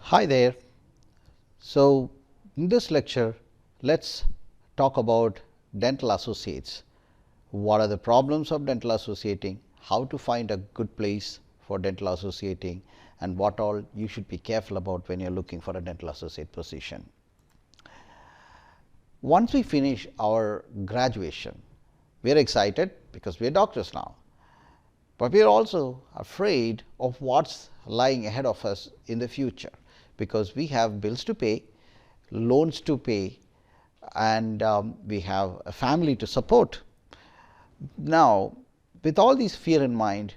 Hi there. So, in this lecture, let's talk about dental associates. What are the problems of dental associating, how to find a good place for dental associating, and what all you should be careful about when you are looking for a dental associate position. Once we finish our graduation, we are excited because we are doctors now, but we are also afraid of what's lying ahead of us in the future, because we have bills to pay, loans to pay, and we have a family to support. Now, with all these fear in mind,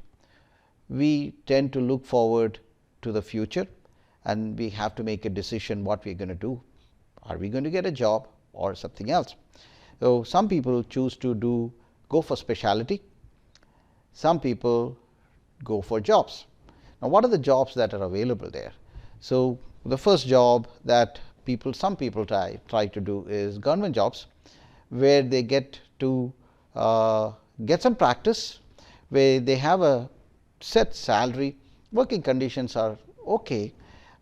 we tend to look forward to the future, and we have to make a decision what we are going to do. Are we going to get a job or something else? So, some people choose to go for specialty, some people go for jobs. Now, what are the jobs that are available there? So, the first job that some people try to do is government jobs, where they get to get some practice, where they have a set salary, working conditions are okay,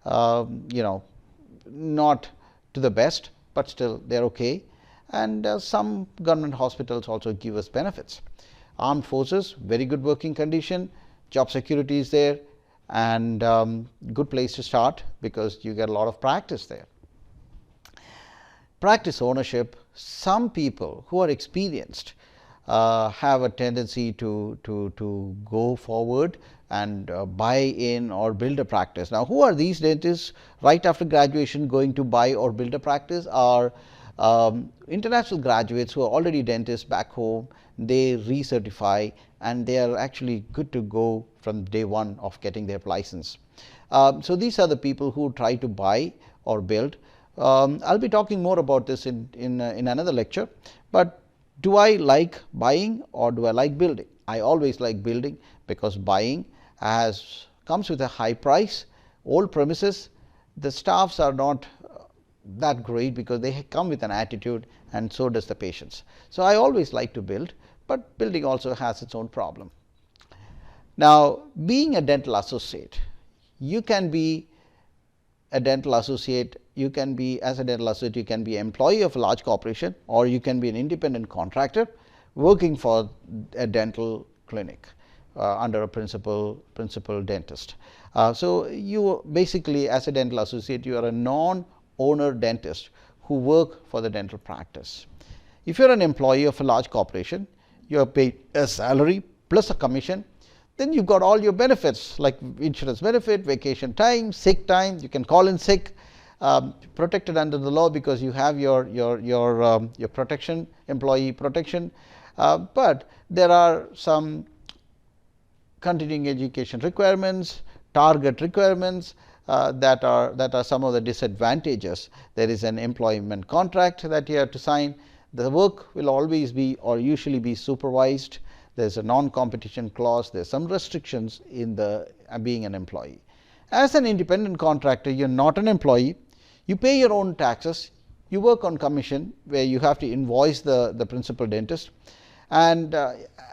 not to the best, but still they are okay, and some government hospitals also give us benefits. Armed forces, very good working condition, job security is there, and good place to start because you get a lot of practice there. Practice ownership, some people who are experienced have a tendency to go forward and buy in or build a practice. Now, who are these dentists right after graduation going to buy or build a practice? Are international graduates who are already dentists back home. They recertify and they are actually good to go from day one of getting their license. So, these are the people who try to buy or build. I'll be talking more about this in another lecture, but do I like buying or do I like building? I always like building, because buying comes with a high price, old premises, the staffs are not that great because they come with an attitude, and so does the patients. So, I always like to build, but building also has its own problem. Now, being a dental associate, you can be a dental associate, you can be as a dental associate, you can be an employee of a large corporation, or you can be an independent contractor working for a dental clinic under a principal dentist. So, you basically as a dental associate, you are a non-owner dentist who work for the dental practice. If you are an employee of a large corporation, you are paid a salary plus a commission. Then you have got all your benefits like insurance benefit, vacation time, sick time, you can call in sick, protected under the law because you have your protection, employee protection, but there are some continuing education requirements, target requirements that are some of the disadvantages. There is an employment contract that you have to sign. The work will always be or usually be supervised. There is a non-competition clause, there are some restrictions in the being an employee. As an independent contractor, you are not an employee, you pay your own taxes, you work on commission where you have to invoice the principal dentist. And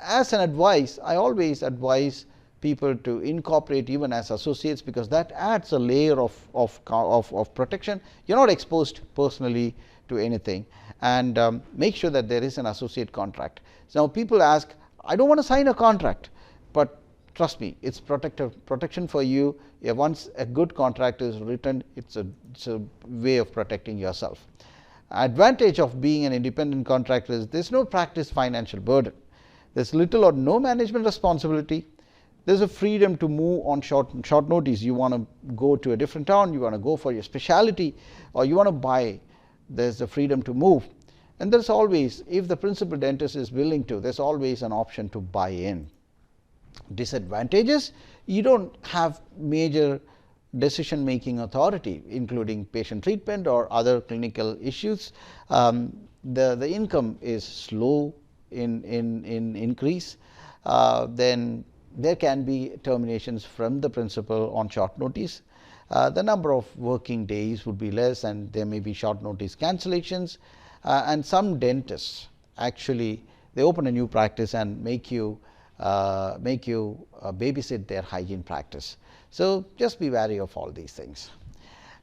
as an advice, I always advise people to incorporate even as associates, because that adds a layer of protection. You are not exposed personally to anything, and make sure that there is an associate contract. So, now people ask, I don't want to sign a contract, but trust me, it's protection for you. Once a good contract is written, it's a way of protecting yourself. Advantage of being an independent contractor is there is no practice financial burden. There is little or no management responsibility. There is a freedom to move on short notice. You want to go to a different town, you want to go for your specialty, or you want to buy, there is the freedom to move. And there is always, if the principal dentist is willing to, there is always an option to buy in. Disadvantages, you do not have major decision making authority, including patient treatment or other clinical issues. The income is slow in increase. Then there can be terminations from the principal on short notice. The number of working days would be less, and there may be short notice cancellations. And some dentists actually they open a new practice and make you babysit their hygiene practice. So, just be wary of all these things.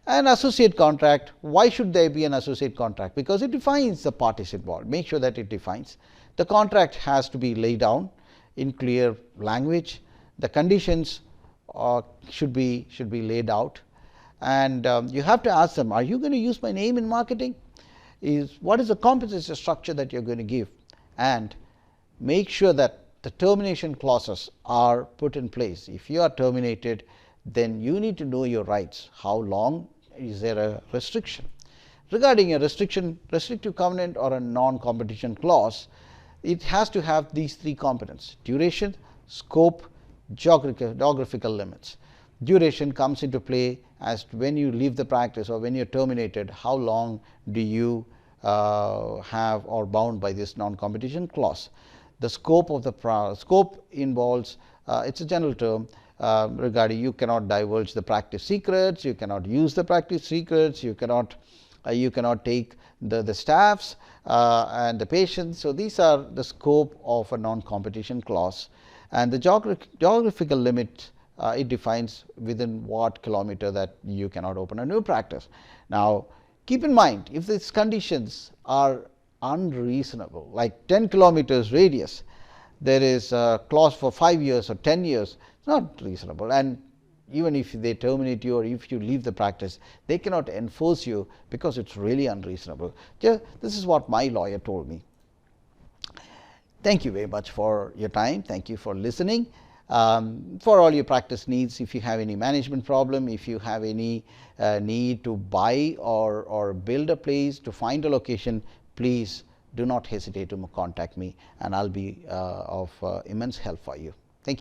An associate contract, why should there be an associate contract? Because it defines the parties involved, make sure that it defines. The contract has to be laid down in clear language, the conditions should be laid out, and you have to ask them, are you going to use my name in marketing? What is the compensation structure that you are going to give? And make sure that the termination clauses are put in place. If you are terminated, then you need to know your rights. How long? Is there a restriction? Regarding a restrictive covenant or a non-competition clause, it has to have these three components: duration, scope, geographical limits. Duration comes into play as to when you leave the practice or when you are terminated, how long do you have or bound by this non-competition clause. The scope of the scope involves, it is a general term regarding you cannot divulge the practice secrets, you cannot use the practice secrets, you cannot take the staffs and the patients. So, these are the scope of a non-competition clause, and the geographical limit, it defines within what kilometer that you cannot open a new practice. Now, keep in mind, if these conditions are unreasonable, like 10 kilometers radius, there is a clause for 5 years or 10 years, it is not reasonable, and even if they terminate you or if you leave the practice, they cannot enforce you because it is really unreasonable. This is what my lawyer told me. Thank you very much for your time. Thank you for listening. For all your practice needs, if you have any management problem, if you have any need to buy or build a place, to find a location, please do not hesitate to contact me, and I will be of immense help for you.